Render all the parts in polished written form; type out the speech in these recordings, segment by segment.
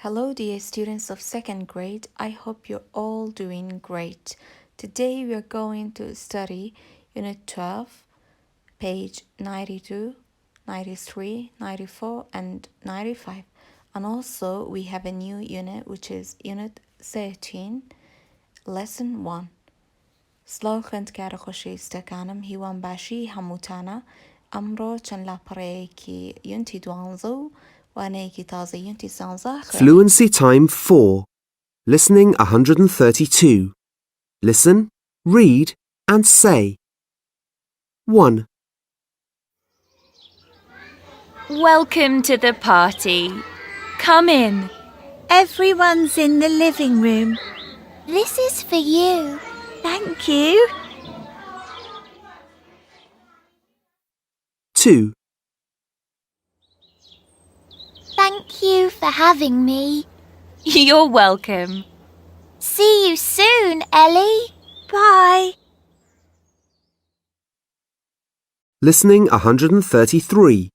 Hello, dear students of second grade. I hope you're all doing great. Today we are going to study Unit 12, page 92, 93, 94, and 95. And also we have a new unit which is Unit 13, Lesson 1. سلااو خوێندکارە خۆشەویستەکانم هیوان باشی هەمووتانە ئەمڕۆ چەند لاپەڕەیەکی یونتی 12 و وانەیەکی تازە یونتی 13 Fluency Time 4. Listening 132. Listen, read, and say. 1. Welcome to the party. Come in. Everyone's in the living room. This is for you. Thank you. 2. Thank you for having me. You're welcome. See you soon, Ellie. Bye. Listening 133.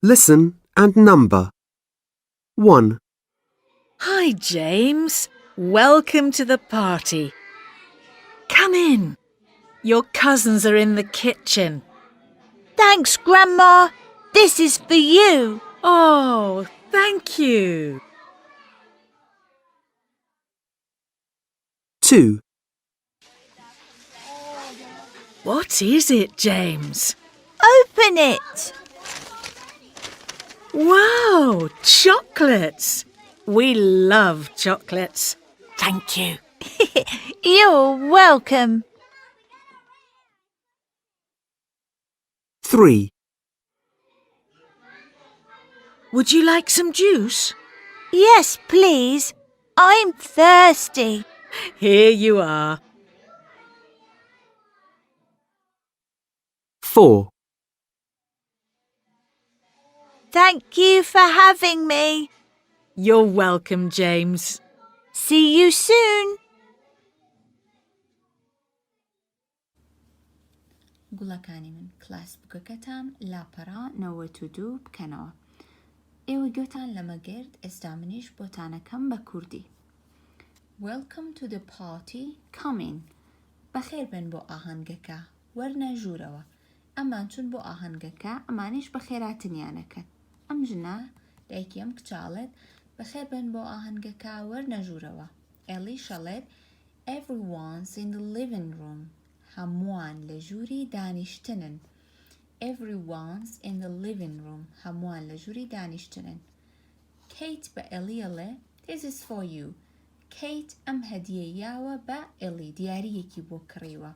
Listen and number. 1. Hi, James. Welcome to the party. Come in. Your cousins are in the kitchen. Thanks, Grandma. This is for you. Oh, thank you. 2. What is it, James? Open it. Wow, chocolates. We love chocolates. Thank you. You're welcome. 3. Would you like some juice? Yes, please. I'm thirsty. Here you are. 4. Thank you for having me. You're welcome, James. See you soon. گوڵەکانی من کلاس بکەکەتان لاپەڕا 92 بکەنەوە. ئێوە گوتان لەمە گرت ئێستا منیش بۆتانەکەم بە کوردی. Welcome to the party. Come in. بەخێر بن بۆ ئاهەنگەکە. وەرنە ژوورەوە. ئەمان چون بۆ ئاهەنگەکە ئەمانیش بەخێراتنیانەکەن. ئەم ژنە دایکی ئەم کچاڵێت بەخێر بن بۆ ئاهەنگەکە وەرنە ژوورەوە. ئێڵی شەڵێت Everyone's in the living room. هەمووان لە ژووری دانیشتنن. Everyone's in the living room. هەمووان لە ژووری دانیشتنن. Kate بە ئێڵیەڵێ This is for you. Kate ئەم هەدیە یاوە بە ئێڵی دیارەیەکی بۆ کڕیوە.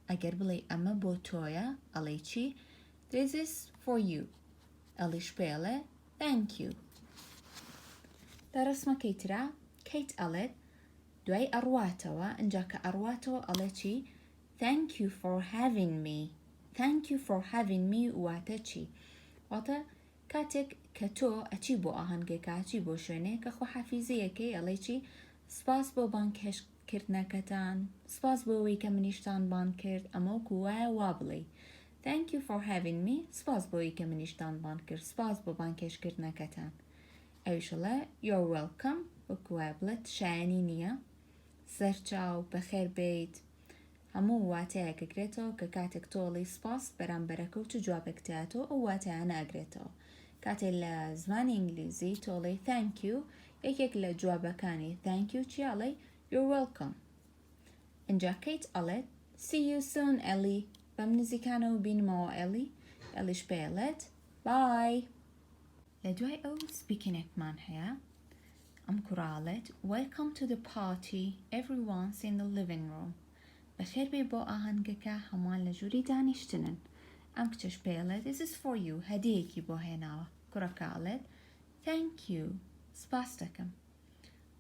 ئەگەر بڵێ ئەمە بۆ تۆیە ئەڵێ چی؟ This is for you. ئەڵیش پێڵێ Thank you. لە ڕسمەکەی ترا Kate ئەڵێت دوای ئەڕواتەوە ئەنجا کە ئەڕواتەوە ئەڵێ چی؟ Thank you for having me. Thank you for having me واتە چی؟ واتە کاتێک کە تۆ ئەچی بۆ ئاهەنگێکە ئەچی بۆ شوێنێ کە خۆحافیزەیەکەی ئەڵێ چی؟ سپاس بۆ بانکردنەکەتان، سپاس بۆ ئەوەی کە منیشتان بان کرد، ئەمە وەکو وایە وا بڵێ. Thank you for having me. سپاس بۆ ئەوەی کە منیشتان بان کرد، سپاس بۆ بانکێشکردنەکەتان. ئەویشەڵێ You're welcome. وەکو وایە بڵێت شایانی نییە. سەرچاو بەخێر بێیت. هەموو واتەیە کە گرێتەوە کە کاتێک تۆڵی سپاس بەرامبەرەکە و چ جوابێکتاتەوە ئەو واتەیە ناگرێتەوە. کاتێک لە زمانی ئینگلیزی تۆڵی thank you یەکێک لە جوابەکانی thank you چیاڵێ you're welcome. ئەنجا کەیت ئەڵێت see you soon Ellie. بەم نزیکانەوە بینمەوە ئێلی. ئێلیش پێڵێت bye. لە دوای ئەو سپیکینێکمان هەیە. ئەم کوڕاڵێت welcome to the party. Everyone's in the living room. بەخێر بێ بۆ ئاهەنگەکە هەمووان لە ژووری دانیشتنن. ئەم کچەش پێڵێت This is for you. هەدیەیەکی بۆ هێناوە. کوڕەکەڵێت Thank you. سپاس دەکەم.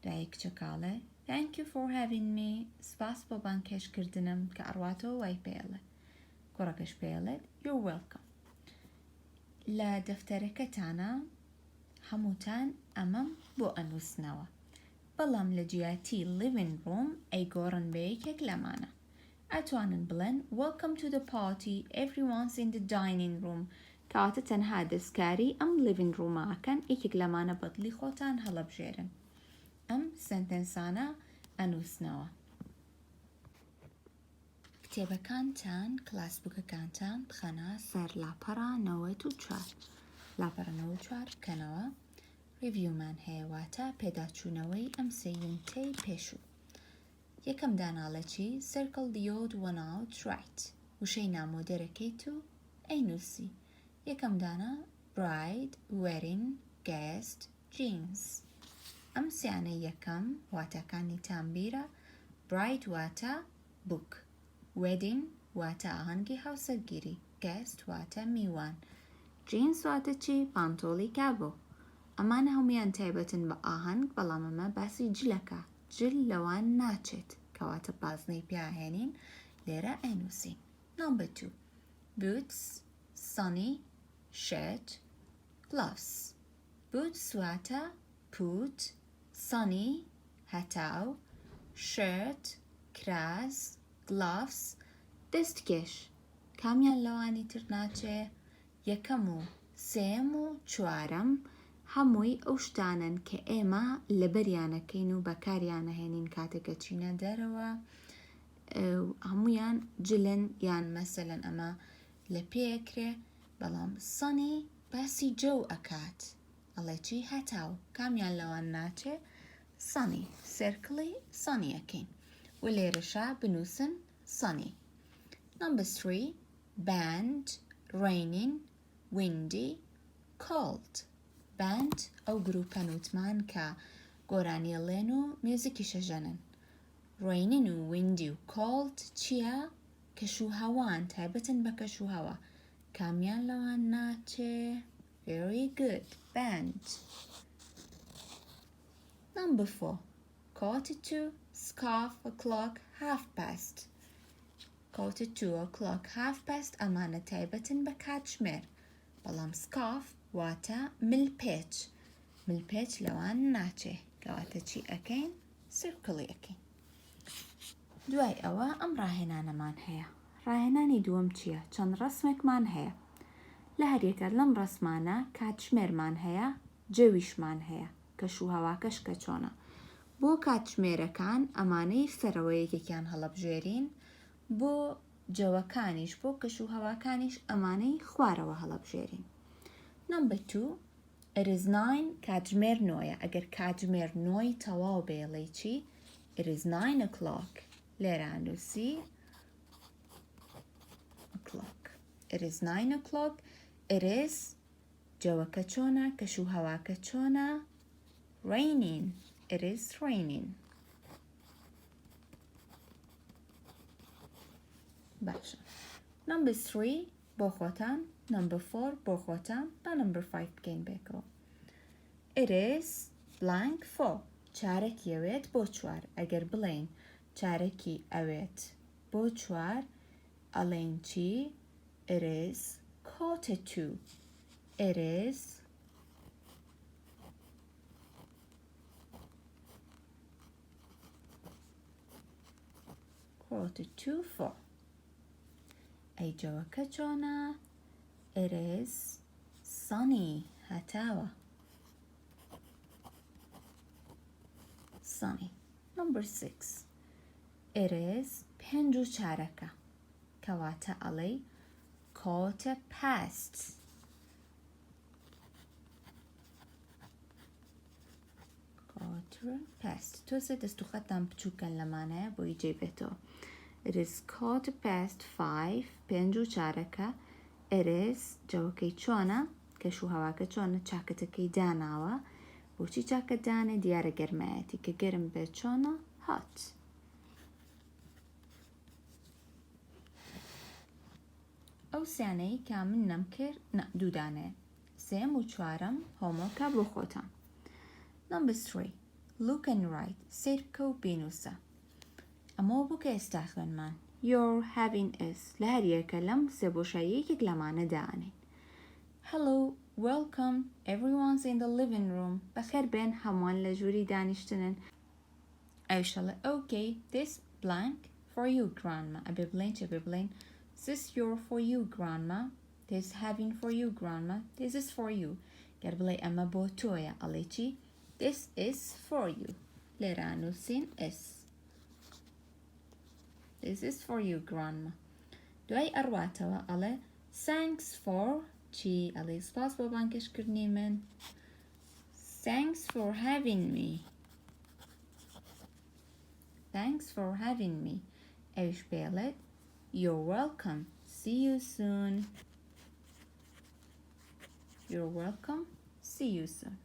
دوای کچەکەڵێت Thank you for having me. سپاس بۆ بانکێشکردنم کە ئەڕواتەوە وای پێڵێ. کوڕەکەش پێڵێت You're welcome. لە دەفتەرەکەتانە هەمووتان ئەمەم بۆ ئەنووسنەوە. بەڵام لە جیاتی living room ئەیگۆڕن بە یەکێک لەمانە. ئەتوانن بڵێن Welcome to the party. Everyone's in the dining room. کەواتە تەنها دەستکاری ئەم living room ئاکەن یەکێک لەمانە بەدڵی خۆتان هەڵەبژێرن. ئەم سنتەنسانە ئەنووسنەوە. کتێبەکانتان کلاسبووکەکانتان بخەنە سەر لاپەڕە 94. لاپەڕە 94 بکەنەوە. ریڤیومان هەیە واتە پێداچوونەوەی ئەم سێ یونتەی پێشوو. یەکەم داناڵە چی؟ Circle the odd one out right. وشەی نامۆدەرەکەیت و ئەینووسی. یەکەم دانا bride, wedding, guest, jeans. ئەم سیانە یەکەم واتەکانی تانبیرە. bride واتە book. wedding واتە ئاهەنگی هاوسەرگیری. guest واتە میوان. jeans واتە چی؟ پانتۆڵی کابۆ. ئەمانە هەمویان تایبەتن بە ئاهەنگ بەڵام ئەمە باسی جلەکە. جل لەوان ناچێت کەواتە پازنەی پیاهێنین لێرە ئەینووسین. Number 2 boots, sunny, shirt, gloves. boots واتە پوت. sunny هەتاو. shirt کراس. gloves دەستکێش. کامیان لەوانی تر ناچێ؟ یەکەم و سێم و چوارەم هەمووی ئەو شتانن کە ئێمە لەبەریانەکەین و بەکاریانەهێنین کاتێکە چینە دەرەوە. هەمویان جلن یان مەسەلەن ئەمە لە پێکرێ بەڵام سەنی باسی جەو ئەکات. ئەڵێ چی؟ هەتاو. کامیان لەوان ناچێ؟ سەنی. سێرکڵی سەنیەکەین و لێرەشا بنووسن سەنی. Number 3 band, raining, windy, cold. band ئەو گروپە نوتمان کە گۆرانیەڵێن و میوزیکی شەژەنن. raining و windy و cold چییە؟ کەشوهەوان تایبەتن بە کەشوهەوا. کامیان لەوان ناچێ؟ very good band. Number 4 quarter to, scarf, o'clock, half past. quarter to, o'clock, half past ئەمانە تایبەتن بە کاتژمێر بەڵام scarf واتە ملپێچ. ملپێچ لەوان ناچێ کەواتە چی ئەکەین؟ سرکڵی ئەکەین. دوای ئەوە ئەم ڕاهێنانەمان هەیە. ڕاهێنانی دووەم چییە؟ چەند ڕەسمێکمان هەیە. لە هەریەکە لەم ڕەسمانە کاتژمێرمان هەیە، جەویشمان هەیە. کەشوهەواکەش کە چۆنە. بۆ کاتژمێرەکان ئەمانەی سەرەوەیەکێکیان هەڵەبژێرین. بۆ جەوەکانیش بۆ کەشوهەواکانیش ئەمانەی خوارەوە هەڵەبژێرین. Number 2 it is 9 کاتژمێر 9. ئەگەر کاتژمێر 9 تەواو بێڵێ چی؟ it is 9 o'clock. لێرە ئەنووسی o'clock. it is 9 o'clock. it is جەوەکە چۆنە؟ کەشوهەواکە چۆنە؟ raining. it is raining. باشە. Number 3 بۆ خۆتان. Number 4 بۆ خۆتان با Number 5 بکەین بێکەوە. It is blank 4. چارەکی ئەوێت بۆ 4. ئەگەر بڵێین چارەکی ئەوێت بۆ 4 ئەڵێن چی؟ It is quarter to. It is quarter to 4. ئەی جەوەکە چۆنە؟ It is sunny. هەتاوە. sunny. Number 6 it is 5:04 کەواتە ئەڵێ quarter past. quarter past. تۆزێ دەست و خەتان بچووکەن لەمانەیە بۆی جێبێتەوە. It is quarter past 5 5:04. It is جەوەکەی چۆنە؟ کەشوهەواکە چۆنە؟ چاکەتەکەی داناوە. بۆچی چاکە دانێ؟ دیارە گەرمایەتی کە گەرم بێت چۆنە؟ hot. ئەو سیانەی کا من نەم کرد دوودانێ. سێم و چوارەم هۆمۆکە بۆ خۆتان. Number 3 look and write. سیر بکە و بینووسە. ئەمەوە بوو کە ئێستا خوێنمان. You're having is لە هەریەکە لەم سێبۆشاییەکێک لەمانە دانین. Hello, welcome, everyone's in the living room. بەخێر بێن هەمووان لە ژووری دانیشتنن. ئەوشەڵێ okay, this blank for you, grandma. ئەبێ بڵێن چێ بێ بڵێن this you're for you, grandma. This having for you, grandma. This is for you. گەر بڵێ ئەمە بۆ تۆیە ئەڵێ چی؟ This is for you. لێرە نووسین S. This is for you, grandma. دوای ئەڕواتەوە ئەڵێ thanks for چی ئەڵێ سپاس بۆ بانگشتکردنی من. Thanks for having me. Thanks for having me. ئەویش پێڵێت you're welcome. See you soon. You're welcome. See you soon.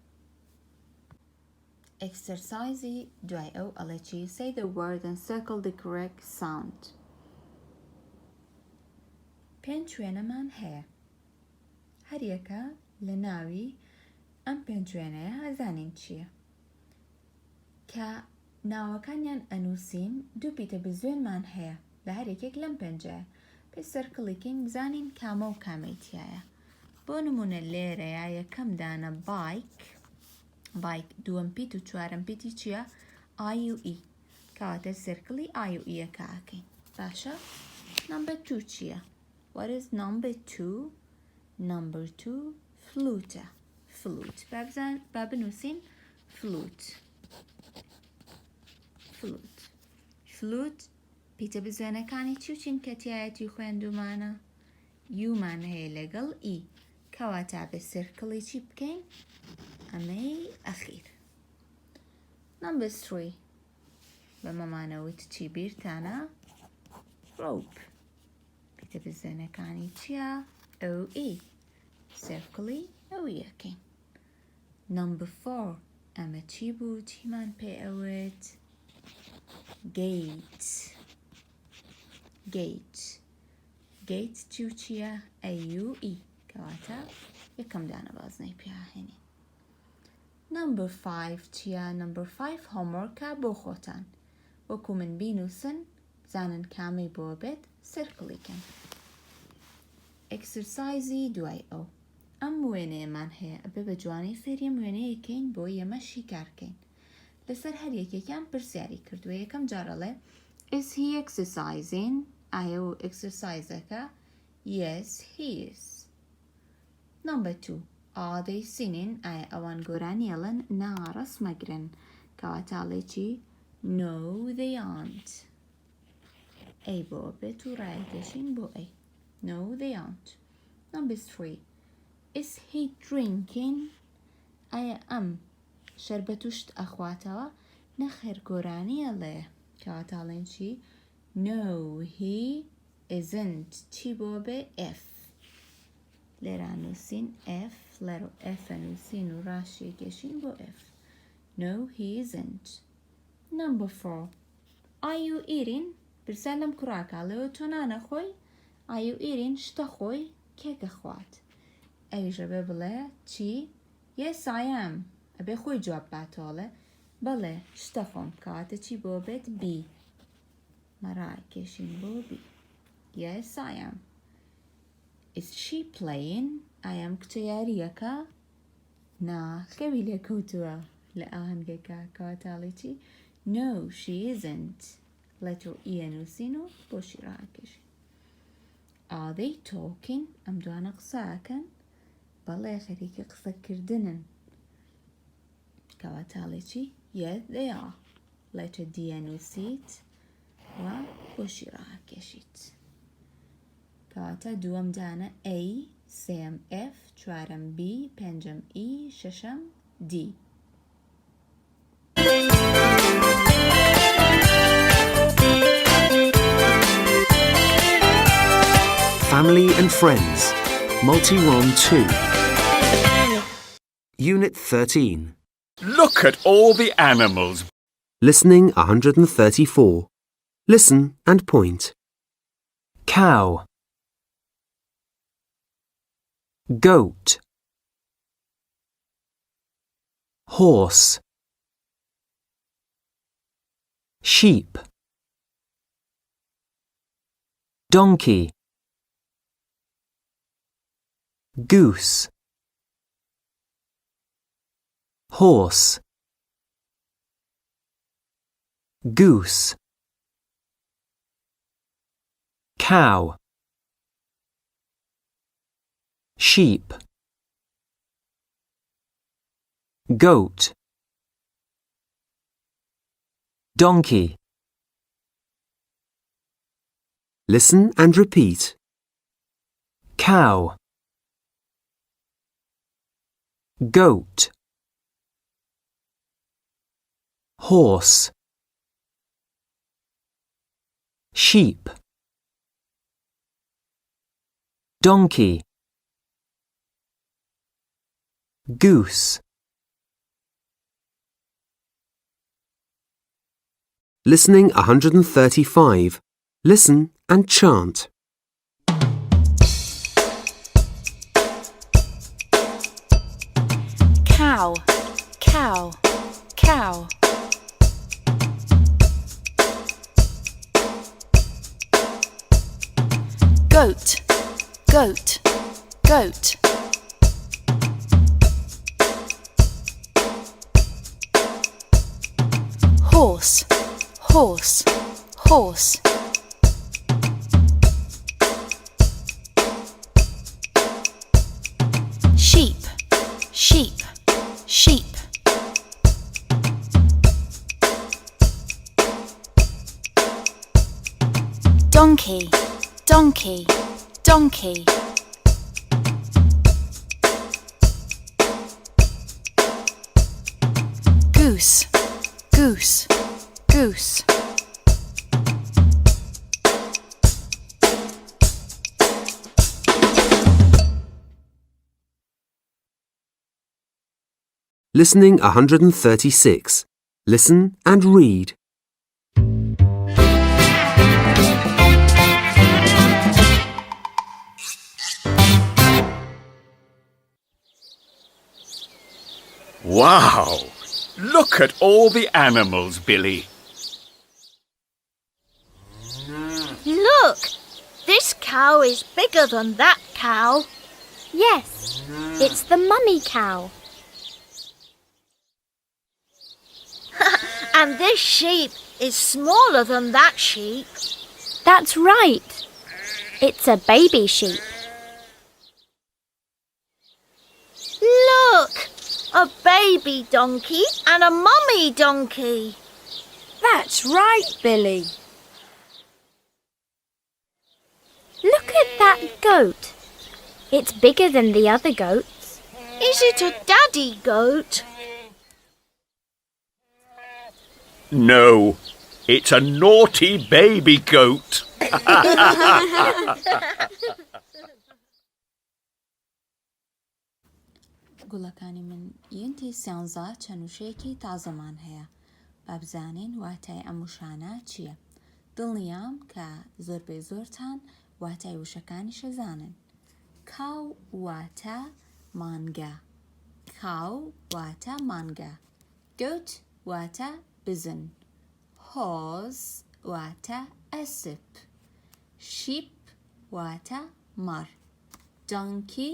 Exercise دوای ئەو ئەڵێ چی say the word and circle the correct sound. پێنج شوێنەمان هەیە. هەر یەکە لە ناوی ئەم پێنج شوێنەیە ئەزانین چییە. کە ناوەکانیان ئەنووسین دوو پیتە بزوێنمان هەیە لە هەر یەکێک لەم پێنجەیە. پێی سەرکڵیکین بزانین کامە و کامەی تایە. بۆ نمونە لێرەیە یەکەم دانە بایک دووەم پیت و چوارەم پیتی چییە؟ I و E. کەواتە سەرکڵی I و E یەکە ئاکەین. باشە؟ number 2 چییە؟ What is number 2? Number 2 flute. Flute. با بنووسین flute. Flute. Flute پیتە بزوێنەکانی چی و چین کە تایەتی خوێندومانە؟ یومان هەیە لەگەڵ E. کەواتە بە سرکڵی چی بکەین؟ ئەمەی ئەخیر. Number 3 بە مەمانەوت چی بیرتانە؟ rope. پیتە بزوێنەکانی چییە؟ ئەو E. سرکڵی ئەو یەکەین. Number 4 ئەمە چی بوو؟ چیمان پێ ئەوێت؟ gate. Gate. Gate چی و چییە؟ A-U-E. کەواتە یەکەم دانە بازنەی پێهێنین. Number 5 چییە؟ Number 5 homeworkە بۆ خۆتان. وەکو من بینووسن زانن کامەی بۆ بێت سرکڵیکەن. Exercise دوای ئەو. ئەم وێنەیەمان هەیە ئەبێ بە جوانی فێری وێنەیەکەین بۆ ئێمە شیکارکەین. لەسەر هەر یەکێکیان پرسیاری کردووە. یەکەم جارەڵێ is he exercising؟ ئایا و exerciseەکە؟ yes he is. Number 2 are they singing؟ ئایا ئەوان گۆرانیێڵن؟ نا ڕەسمەگرن. کەواتاڵێ چی؟ no they aren't. ئەی بۆ بێت و ڕایەکەشین بۆ ئەی. no they aren't. Number 3 is he drinking؟ ئایا ئەم شەربەت و شت ئەخواتەوە؟ نەخێر گۆرانیەڵێ. کەواتاڵێن چی؟ no he isn't. چی بۆ بێ؟ F. لێرە نووسین F. لەرە F نووسین و ڕاشیەکێشین بۆ F. no he isn't. Number 4 are you eating؟ پرسیار لەم کوڕاکاڵەوە تۆ نانەخۆی؟ are you eating؟ شتە خۆی؟ کێکە خوات؟ ئەویش ئەبێ بڵێ چی؟ yes I am. ئەبێ خۆی جواب باتۆڵێ بەڵێ شتە خۆم. کەواتە چی بۆ بێت؟ B. مەڕاکێشین بۆ B. yes I am. is she playing؟ ئایام کچە یاریەکە؟ نا خەوی لێکەوتووە لە ئاهەنگەکە. کەواتاڵێ چی؟ no she isn't. letter E نووسین و بۆشی ڕاکێشین. are they talking؟ ئەم دوانە قسەکەن؟ بەڵێ خەریکە قسەکردنن. کەواتاڵێ چی؟ yes they are. letter D نووسیت و بۆشی ڕاکێشیت. کەواتە دووەم دانە A، سێم F، چوارەم B، پێنجەم E، شەشەم D. Family and Friends, Multi-Ron 2. Unit 13. Look at all the animals. Listening 134. Listen and point. Cow, goat, horse, sheep, donkey, goose, horse, goose, cow, sheep, goat, donkey, Listen and repeat. cow, goat, horse, sheep, donkey, goose, Listening 135. Listen and chant. Cow, cow, cow. Goat, goat, goat. Horse, horse, horse. Sheep, sheep, sheep. Donkey, donkey, donkey. Goose, goose, goose. Listening 136. Listen and read. Wow! Look at all the animals, Billy. Look! This cow is bigger than that cow. Yes, it's the mummy cow. And this sheep is smaller than that sheep. That's right. It's a baby sheep. Look! A baby donkey and a mummy donkey. That's right, Billy. Look at that goat. It's bigger than the other goats. Is it a daddy goat? No, it's a naughty baby goat. گوڵەکانی من یونتی 13 چەنووشەیەکی تازەمان هەیە. با بزانین واتای ئەم وشانە چییە. دڵنیام کە زۆربەی زۆرتان واتای وشەکانی شەزانن. کاو واتە مانگە. کاو واتە مانگە. گوت واتە بزن. هۆز واتە ئەسپ. شیپ واتە مەڕ. دۆنکی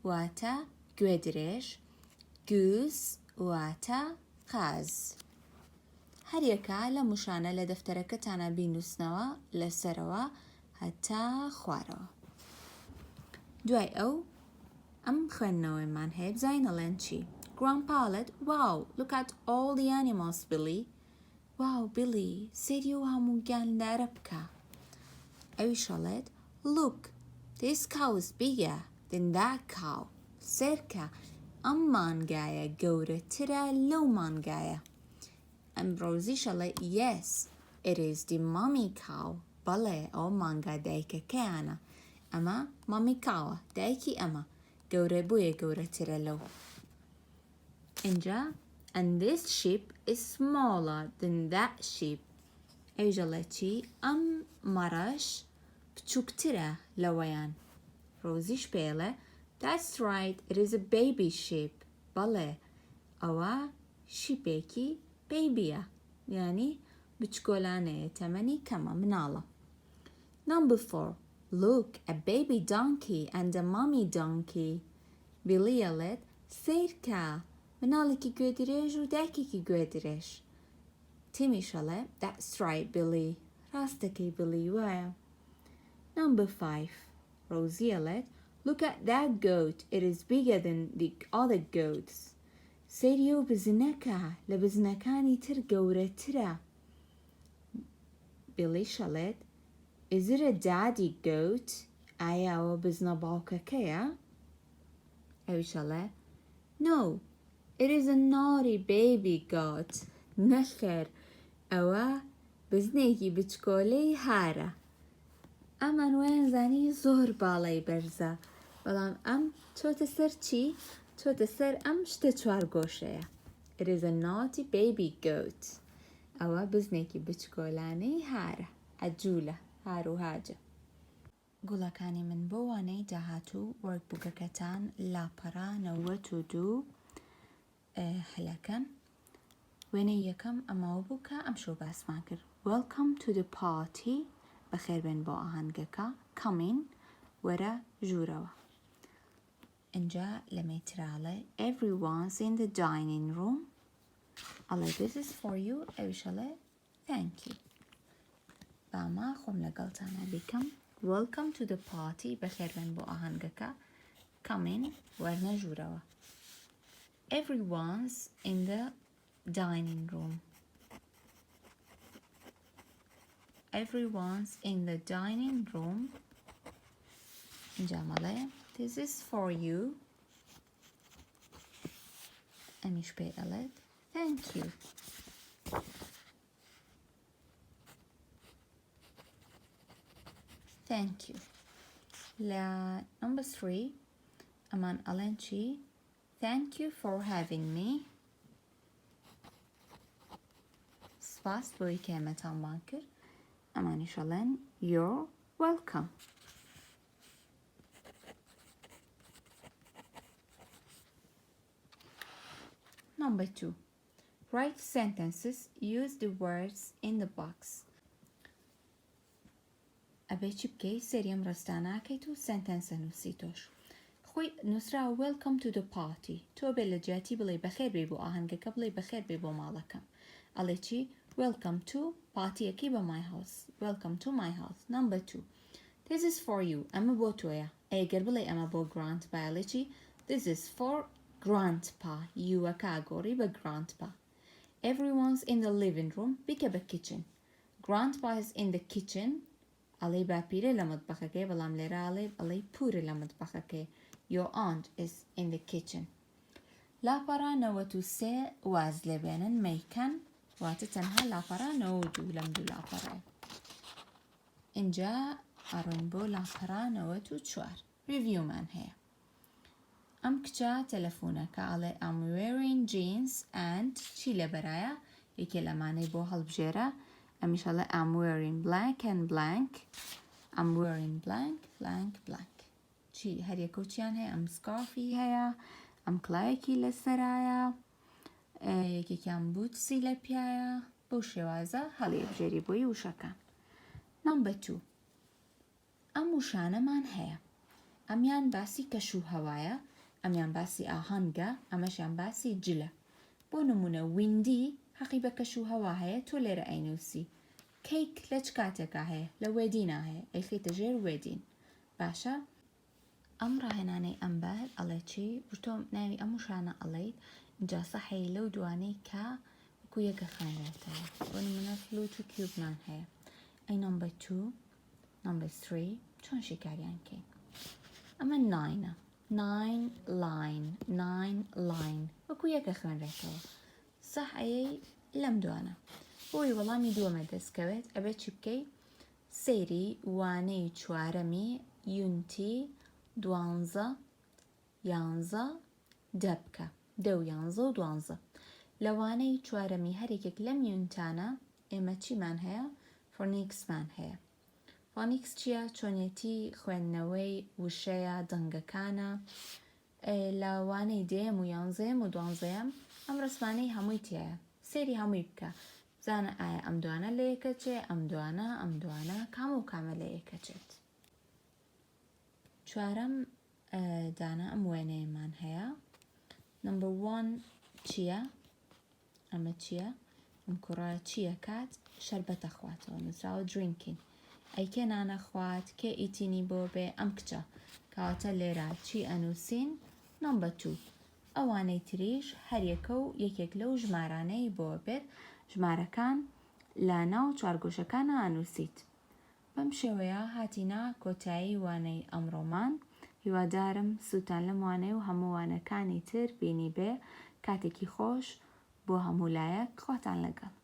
واتە گوێدرێژ. گوس واتە قاز. هەر یەکە لە موشانە لە دەفتەرەکەتانە بینووسنەوە لەسەرەوە هەتا خوارەوە. دوای ئەو ئەم خوێندنەوەیمان هەیە بزانین ئەڵێن چی. Grandpa-لێت Wow, look at all the animals, Billy. Wow, Billy, سێری و هەموو گیاندارە بکە. ئەویشەڵێت Look, this cow is bigger than that cow. سێرکە ئەم مانگایە گەورەترە لەو مانگایە. ئەمڕۆزیشەڵێ Yes, it is the mummy cow. بەڵێ ئەو مانگا دایکەکەیانە. ئەمە مەمی کاوە دایکی ئەمە گەورە بوویە گەورەترە لەو. اینجا and this sheep is smaller than that sheep. ئەویژەڵێ چی؟ ئەم مەڕەش بچووکترە لەوەیان. ڕۆزیش پێڵێ That's right, it is a baby sheep. بەڵێ ئەوە شیپێکی بەیبیە. یعنی بچکۆلانەیە تەمەنی کەمە مناڵە. Number 4. Look, a baby donkey and a mummy donkey. بیڵیەڵێت سیرکە مناڵێکی گوێدرێژ و دایکێکی گوێدرێژ. تیمیشەڵێ That's right, Billy. ڕاستەکەی بڵی وایە. Number 5. ڕۆزیەڵێت Look at that goat. It is bigger than the other goats. سێری و بزنەکە لە بزنەکانی تر گەورەترە. Billy شەڵێت Is it a daddy goat? ئایا ئەوە بزنە باوکەکەیە؟ ئەوی شەڵێ No, it is a naughty baby goat. نەخێر ئەوە بزنێکی بچکۆلەی هارە. ئەمان وایان زانی زۆر باڵای بەرزە بەڵام ئەم چۆتە سەر چی؟ چۆتە سەر ئەم شتە چوارگۆشەیە. It is a naughty baby goat. ئەوە بزنێکی بچکۆلانەی هارە. عەجوولە هار و هاجە. گوڵەکانی من بۆ وانەی داهاتوو وەرکبووکەکەتان لاپەڕا 92 هەلەکەن. وێنەی یەکەم ئەماوە بوو کە ئەم شۆ باسمان کرد. Welcome to the party. بەخێربێن بۆ ئاهەنگەکە. Come in. وەرە ژوورەوە. اینجا لە مەیتراڵێ Everyone's in the dining room. ئەڵێ This is for you. ئەویشەڵێ Thank you. باما خۆم لەگەڵتانە بیکەم. Welcome to the party. بەخێربێن بۆ ئاهەنگەکە. Come in. وەرنە ژوورەوە. Everyone's in the dining room. Everyone's in the dining room. جامله This is for you. أميش بي ألد Thank you. Thank you. لا number 3 أمان ألنشي Thank you for having me. سپاس بۆی کە ئێمەتانمان کرد. ئەمانیشەڵێن You're welcome. Number 2. Write sentences. Use the words in the box. ئەبێ چی بکەی سەریم ڕستاناکەیت و سنتەنسە نووسیتۆش. خۆی نووسرا Welcome to the party. تۆ بێ لە جیاتی بڵێ بەخێر بێ بۆ ئاهەنگەکە بڵێ بەخێر بێ بۆ ماڵەکەم. ئەڵێ چی Welcome to پاتیەکەی بە my house. Welcome to my house. Number 2. This is for you. ئەمە بۆ تۆیە. ئەگەر بڵێ ئەمە بۆ grandpa ئەڵێ چی This is for grandpa. یوەکە گۆڕی بە grandpa. Everyone's in the living room. بیکە بە kitchen. Grandpa is in the kitchen. ئەڵێ باپیرە لە مەتبەخەکەی بەڵام لێرە ئەڵێ پورە لە مەتبەخەکەی. Your aunt is in the kitchen. لاپەڕا 93 واز لێبێنن مەیکەن واتە تەنها لاپەڕا 92 لەم دوو لاپەڕەیە. اینجا ئەڕۆین بۆ لاپەڕا 94 ریڤیومان هەیە. ئەم کچە تەلەفۆنەکە ئەڵێ I'm wearing jeans and چی لەبەرایە یەکێ لەمانەی بۆ هەڵبژێرە ئەمیش ئەڵێ I'm wearing blank and blank. I'm wearing blank blank blank. چی هەر یەکە چیان هەیە ئەم سکارفی هەیە ئەم کڵایەکی لەسەرایە یەکێکیان بوتسی لە پیایە بەو شێوازە هەڵی بژێری بۆی وشەکان. Number 2. ئەم وشانەمان هەیە. ئەمیان باسی کەش و هەوایە ئەمیان باسی ئاهەنگە ئەمەشیان باسی جلە. بۆ نمونە ویندی حەقی بە کەش و هەوا هەیە تۆ لێرە ئەینووسی. کەیک لە چ کاتێکا هەیە لە وێدینە هەیە ئەیخێتە ژێر وێدین. باشە ئەم ڕاهێنانەی ئەمبەر ئەڵێ چی تۆ ناوی ئەم وشانە ئەڵێیت اینجا سەحەی لەو دوانەی کە وەکو یەکە خوێنرێتەوە. بۆ نمونە فلوت و کیوبمان هەیە. ئەی number 2 number 3 چۆن شیکاریان کەین. ئەمە 9ە 9 line 9 line وەکو یەکە خوێنرێتەوە. سەحەیەی لەم دوانە. بۆی وەڵامی دووەمە دەستکەوێت ئەبێت چی بکەی سەیری وانەی چوارەمی یونتی 12 11 دەبکە 10 11 و 12 لەوانەی چوارەمی هەرێکێک لەم یونتانە ئێمە چیمان هەیە فۆنیکسمان هەیە. فۆنیکس چییە چۆنیەتی خوێندنەوەی وشەیە دەنگەکانە لەوانەی دێم و 11 و 12 ئەم ڕسمانەی هەمووی تایە سێری هەمووی بکە بزانە ئایا ئەم دوانە لە یەکە چێ ئەم دوانە کام و کامە لە یەکە چێت. چوارەم دانا ئەم وێنەیەمان هەیە. number 1 چییە ئەمە چییە ئەم کوڕە چییە کات شەربەتە خواتەوە نووسراوە drinking. ئەیکێ نانە خوات کێ ئیتینی بۆ بێ ئەم کچە کەواتە لێرە چی ئەنووسین number 2 ئەوانەی تریش هەر یەکە و یەکێک لەو ژمارانەی بۆ بێت ژمارەکان لە ناو چوارگۆشەکانە ئانووسیت. بەم شێوەیە هاتینا کۆتایی وانەی ئەمڕۆمان. هیوادارم سووتان لەم وانەیە و هەموو وانەکانی تر بینی بێ. کاتێکی خۆش بۆ هەموو لایەک، خواتان لەگەڵ.